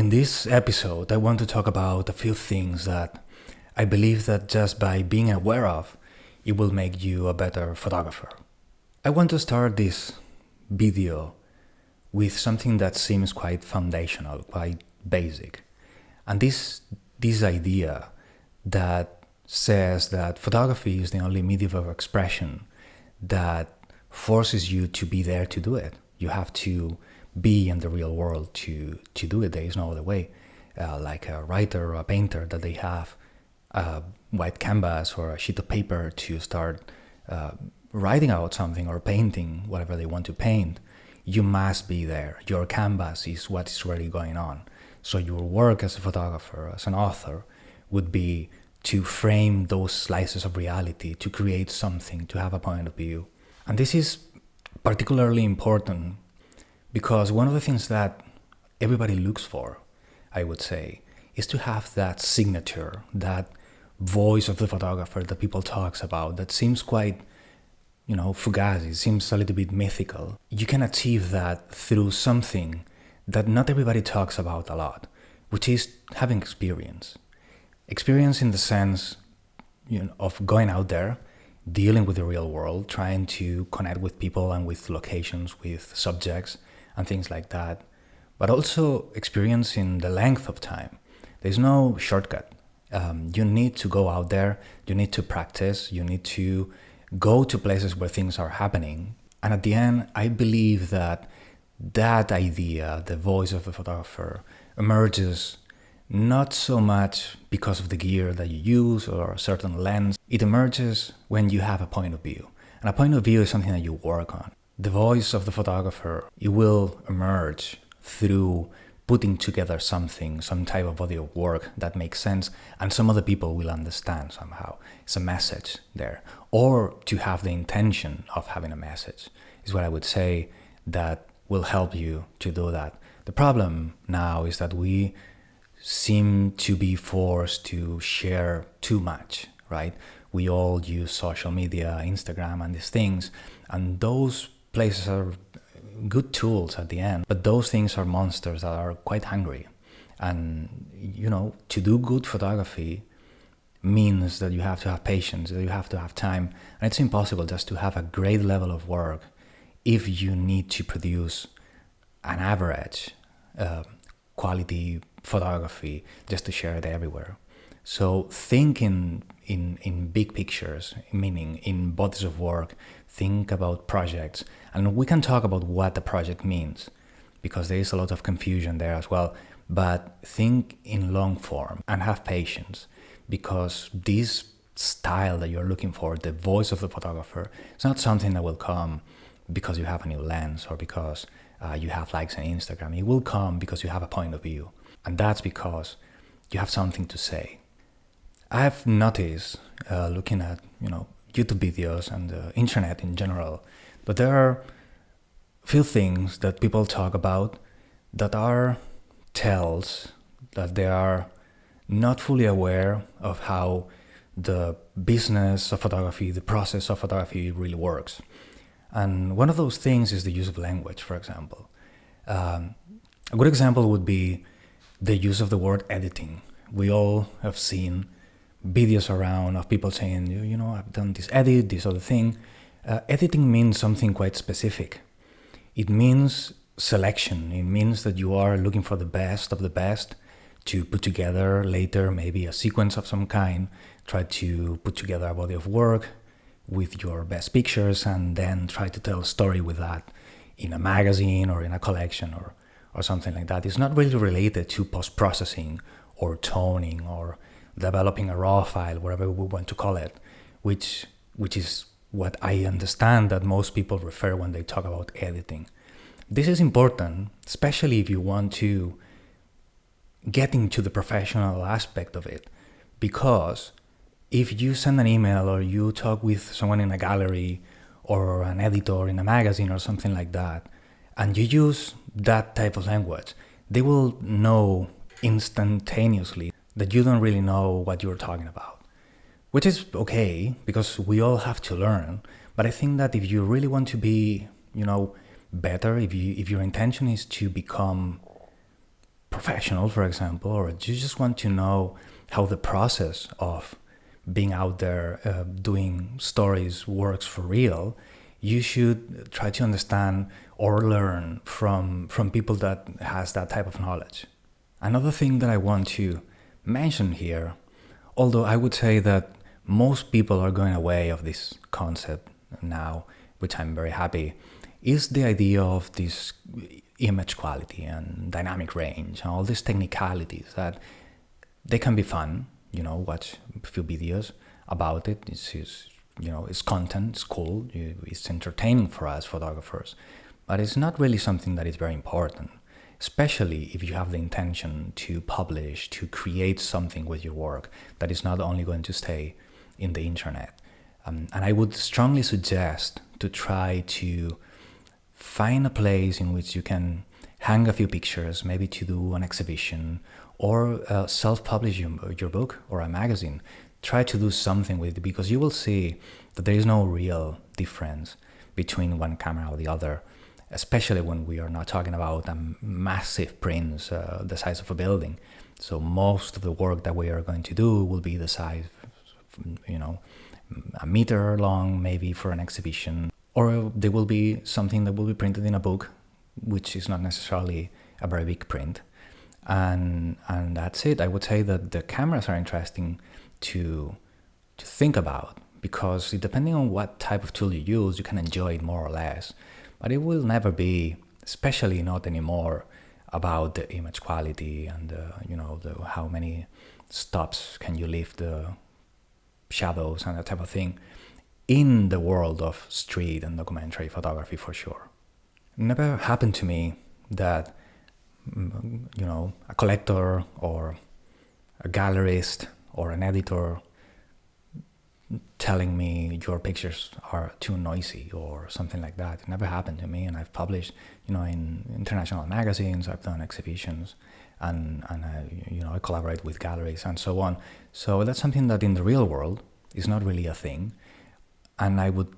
In this episode, I want to talk about a few things that I believe that just by being aware of, it will make you a better photographer. I want to start this video with something that seems quite foundational, quite basic. And this idea that says that photography is the only medium of expression that forces you to be there to do it. You have to be in the real world to do it. There is no other way. Like a writer or a painter, that they have a white canvas or a sheet of paper to start writing out something or painting whatever they want to paint. You must be there. Your canvas is what is really going on. So your work as a photographer, as an author, would be to frame those slices of reality, to create something, to have a point of view. And this is particularly important because one of the things that everybody looks for, I would say, is to have that signature, that voice of the photographer that people talks about, that seems quite, fugazi, seems a little bit mythical. You can achieve that through something that not everybody talks about a lot, which is having experience. Experience in the sense, of going out there, dealing with the real world, trying to connect with people and with locations, with subjects, and things like that. But also experience in the length of time. There's no shortcut. You need to go out there, you need to practice, you need to go to places where things are happening. And at the end, I believe that idea, the voice of the photographer, emerges not so much because of the gear that you use or a certain lens. It emerges when you have a point of view. And a point of view is something that you work on. The voice of the photographer, it will emerge through putting together something, some type of body of work that makes sense, and some other people will understand somehow. It's a message there. Or to have the intention of having a message is what I would say that will help you to do that. The problem now is that we seem to be forced to share too much, right? We all use social media, Instagram, and these things, and those places are good tools at the end, but those things are monsters that are quite hungry. And to do good photography means that you have to have patience, that you have to have time, and it's impossible just to have a great level of work if you need to produce an average quality photography just to share it everywhere. So think in big pictures, meaning in bodies of work. Think about projects, and we can talk about what the project means because there is a lot of confusion there as well. But think in long form and have patience, because this style that you're looking for, the voice of the photographer, it's not something that will come because you have a new lens or because you have likes on Instagram. It will come because you have a point of view, and that's because you have something to say. I've noticed, looking at YouTube videos and the internet in general, that there are few things that people talk about that are tells that they are not fully aware of how the business of photography, the process of photography really works. And one of those things is the use of language, for example. A good example would be the use of the word editing. We all have seen videos around of people saying, I've done this edit, this other thing. Editing means something quite specific. It means selection. It means that you are looking for the best of the best to put together later maybe a sequence of some kind, try to put together a body of work with your best pictures, and then try to tell a story with that in a magazine or in a collection or something like that. It's not really related to post-processing or toning or developing a raw file, whatever we want to call it, which is what I understand that most people refer when they talk about editing. This is important, especially if you want to get into the professional aspect of it, because if you send an email or you talk with someone in a gallery or an editor in a magazine or something like that, and you use that type of language, they will know instantaneously that you don't really know what you're talking about, which is okay because we all have to learn. But I think that if you really want to be, better, if your intention is to become professional, for example, or you just want to know how the process of being out there doing stories works for real, you should try to understand or learn from people that has that type of knowledge. Another thing that I want to mention here, although I would say that most people are going away of this concept now, which I'm very happy, is the idea of this image quality and dynamic range and all these technicalities that they can be fun, watch a few videos about it. It's content, it's cool, it's entertaining for us photographers, but it's not really something that is very important, especially if you have the intention to publish, to create something with your work that is not only going to stay in the internet. And I would strongly suggest to try to find a place in which you can hang a few pictures, maybe to do an exhibition, or self-publish your book or a magazine. Try to do something with it, because you will see that there is no real difference between one camera or the other, especially when we are not talking about massive prints the size of a building. So most of the work that we are going to do will be the size, a meter long, maybe for an exhibition, or there will be something that will be printed in a book, which is not necessarily a very big print. And that's it. I would say that the cameras are interesting to think about, because depending on what type of tool you use, you can enjoy it more or less. But it will never be, especially not anymore, about the image quality and how many stops can you lift the shadows and that type of thing in the world of street and documentary photography, for sure. It never happened to me that a collector or a gallerist or an editor telling me your pictures are too noisy or something like that. It never happened to me, and I've published in international magazines, I've done exhibitions, and I collaborate with galleries and so on. So that's something that in the real world is not really a thing, and I would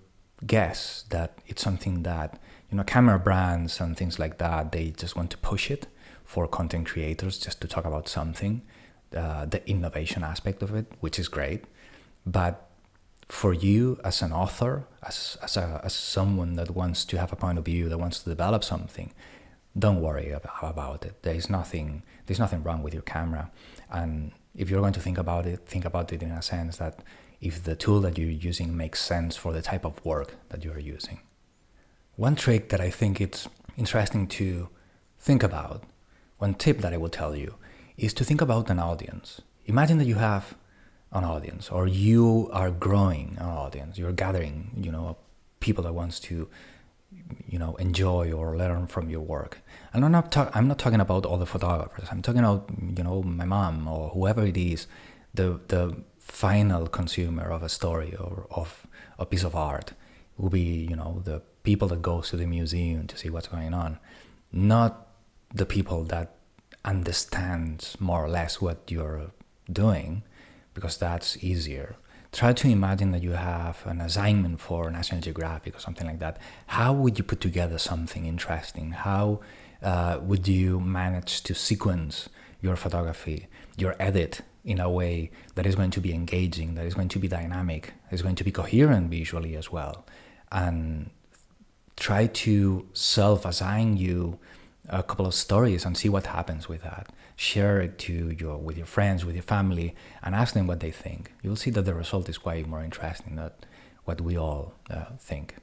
guess that it's something that camera brands and things like that, they just want to push it for content creators just to talk about something, the innovation aspect of it, which is great. But for you as an author, as someone that wants to have a point of view, that wants to develop something, don't worry about it. There's nothing wrong with your camera. And if you're going to think about it in a sense that if the tool that you're using makes sense for the type of work that you're using. One trick that I think it's interesting to think about, one tip that I will tell you, is to think about an audience. Imagine that you have an audience, or you are growing an audience. You're gathering, people that wants to, enjoy or learn from your work. And I'm not talking about all the photographers. I'm talking about, my mom or whoever it is, the final consumer of a story or of a piece of art will be, the people that goes to the museum to see what's going on, not the people that understands more or less what you're doing, because that's easier. Try to imagine that you have an assignment for National Geographic or something like that. How would you put together something interesting? How would you manage to sequence your photography, your edit, in a way that is going to be engaging, that is going to be dynamic, is going to be coherent visually as well? And try to self-assign you a couple of stories and see what happens with that. Share it with your friends, with your family, and ask them what they think. You'll see that the result is quite more interesting than what we all think.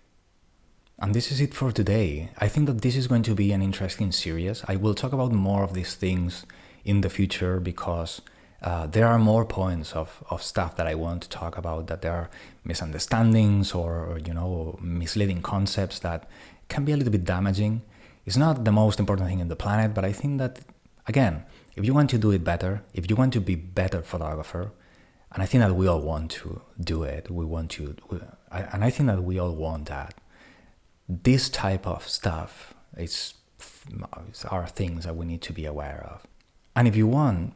And this is it for today. I think that this is going to be an interesting series. I will talk about more of these things in the future, because there are more points of stuff that I want to talk about, that there are misunderstandings or misleading concepts that can be a little bit damaging. It's not the most important thing in the planet, but I think that, again, if you want to do it better, if you want to be better photographer, and I think that we all want to do it, and I think that we all want that, this type of stuff are things that we need to be aware of. And if you want,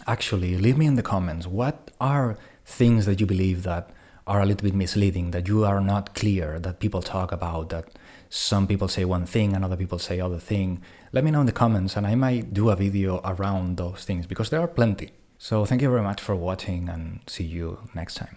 actually, leave me in the comments, what are things that you believe that are a little bit misleading, that you are not clear, that people talk about, that some people say one thing and other people say other thing, let me know in the comments and I might do a video around those things, because there are plenty. So thank you very much for watching and see you next time.